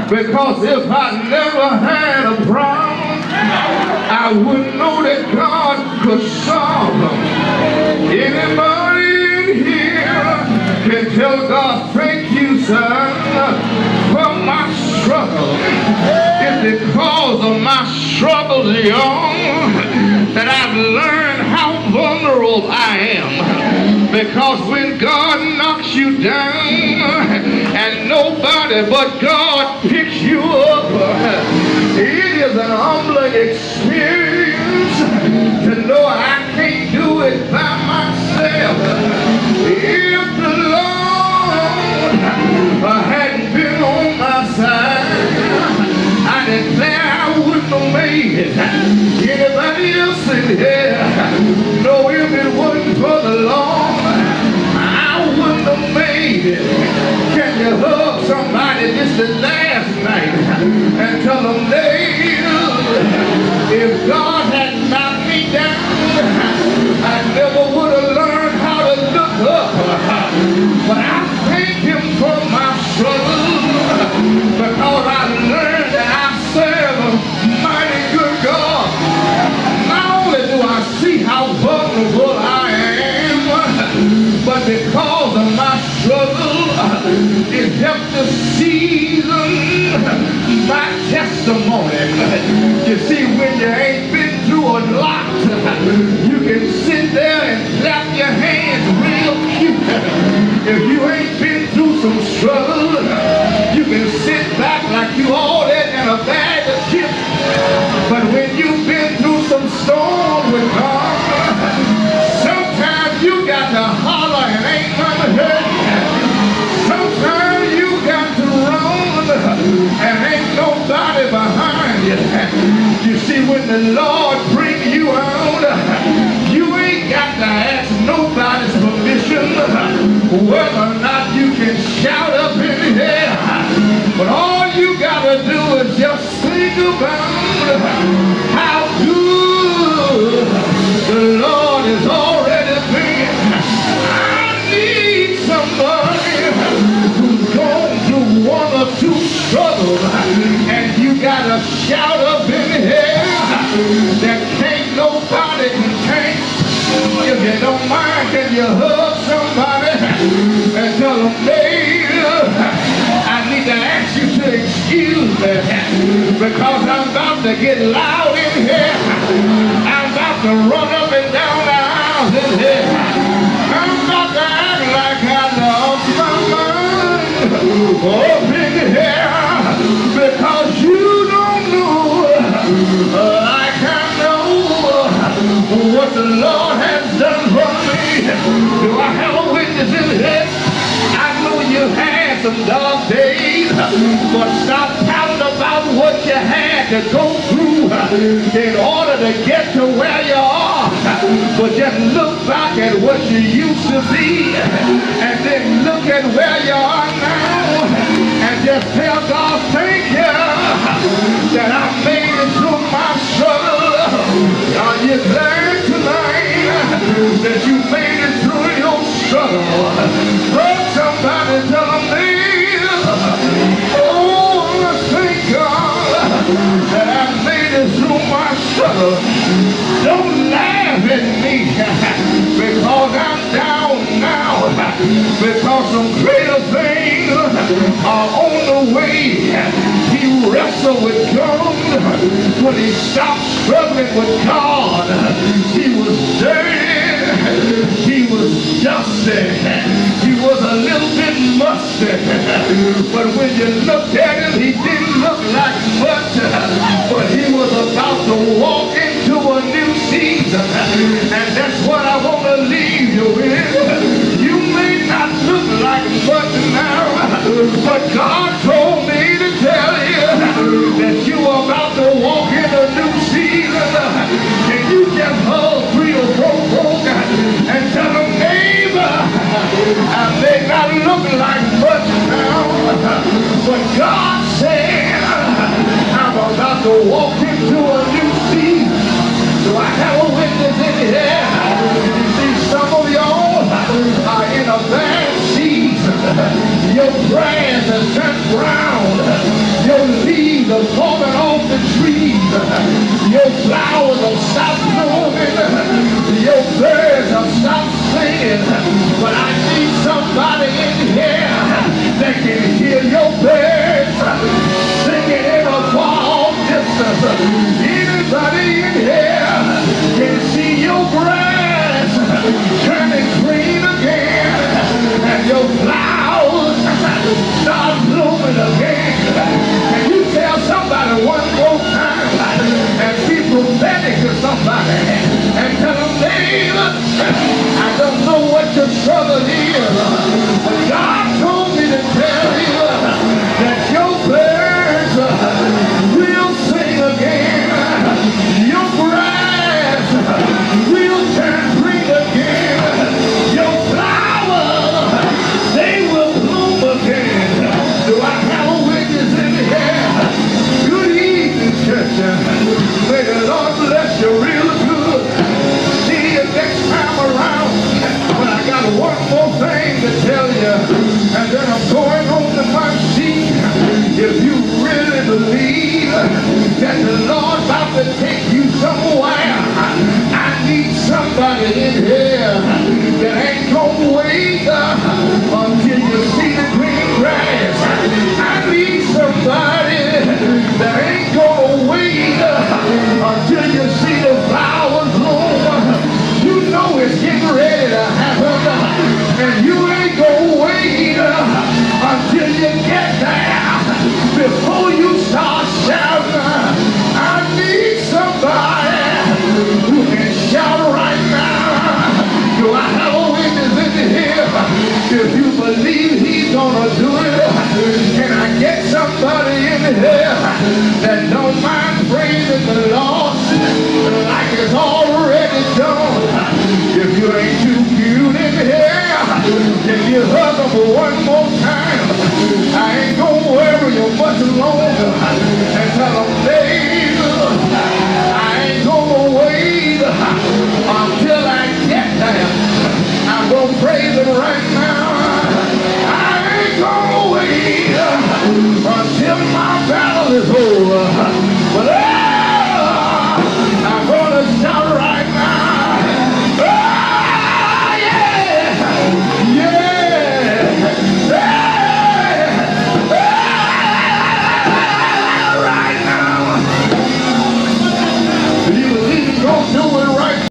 Because if I never had a problem, I wouldn't know that God could solve them. Anybody in here can tell God, thank you, son, for my struggle. It's because of my struggles, young, that I've learned how vulnerable I am. Because when God knocks you down and nobody but God picks you up, it is an humbling experience to know I can't do it by myself. If the Lord hadn't been on my side, I declare I wouldn't have made it. Anybody else in here know if it wasn't for the Lord, I wouldn't have made it. Can you hug somebody this the last night and tell them, if God had knocked me down, I never would have learned how to look up. But I thank him for my struggle, because I learned that I serve a mighty good God. Not only do I see how vulnerable I am, but because of my struggle, it helped to season my testimony. You see, when you ain't been through a lot, you can sit there and clap your hands real cute. If you ain't been through some struggle, you can sit back like you all that in a bag of chips. But when you've been through some storms with God, sometimes you got to holler and ain't nothing hurt. Sometimes you got to run and ain't nobody behind you. You see, when the Lord brings you out, you ain't got to ask nobody's permission whether or not you can shout up in the air. But all you got to do is just think about how good the Lord has already been. I need somebody who's gone through one or two struggles, and you got to shout up in the air that can't nobody contain. If you don't mind, can you hug somebody and tell them, I need to ask you to excuse me, because I'm about to get loud in here. I'm about to run up and down the aisles in here. I'm about to act like I lost my mind up in here, because you don't know like I know what the Lord has done for me. Do I have a witness in here? I know you had some dark days, but stop telling about what you had to go through in order to get to where you are. But just look back at what you used to be, and then look at where you are now, and just tell God, thank you that I made it through my struggle. Are you glad tonight that you made it through your struggle? Hug somebody, tell them, oh, thank God that I made it through my struggle. Don't laugh at me because I'm down now, because some greater things are on the way. He wrestled with God when he stopped struggling with God. He was dirty, he was dusty, he was a little bit musty, but when you looked at him, he didn't look like much, but he was about to walk into a new season, and that's what I want to leave you with. You may not look like much now, but God told me to tell you that you are about to walk in a new season. Can you just hold 3 or 4 folk and tell them, neighbor, I may not look like much now, but God said I'm about to walk into a new season. Do I have a witness in here? You see, some of y'all are in a bad season. Your grass has turned brown. singing, but I need somebody in here that can hear your birds singing in a far distance. Anybody in here can see your grass turning green again and your flowers start blooming again. Can you tell somebody one more time and be prophetic to somebody and tell them, neighbor, I don't know what your struggle is, but God told me to tell you that your birds will sing again. Your grass will turn green again. Your flowers, they will bloom again. Do I have a witness in here? Good evening, church. May the Lord bless you real good. See you next time around. But I got one more thing to tell you, and then I'm going home to my seat. If you really believe that the Lord's about to take you somewhere, I need somebody in here that ain't gonna wait until you see the green grass. I need somebody that ain't gonna wait until you see the flowers bloom. You know it's getting ready to happen, and you ain't gonna wait until you get there before you start shouting. I need somebody who can shout right now. Do I have a witness in here? If you believe he's gonna do it, can I get somebody in here that don't mind praising the Lord like it's already done? If you ain't too cute in here, can you hug them one more time? I ain't gonna worry you much longer and tell them, neighbor, I ain't gonna wait until I get there. I'm gonna praise him right now. I ain't gonna wait until my battle is over.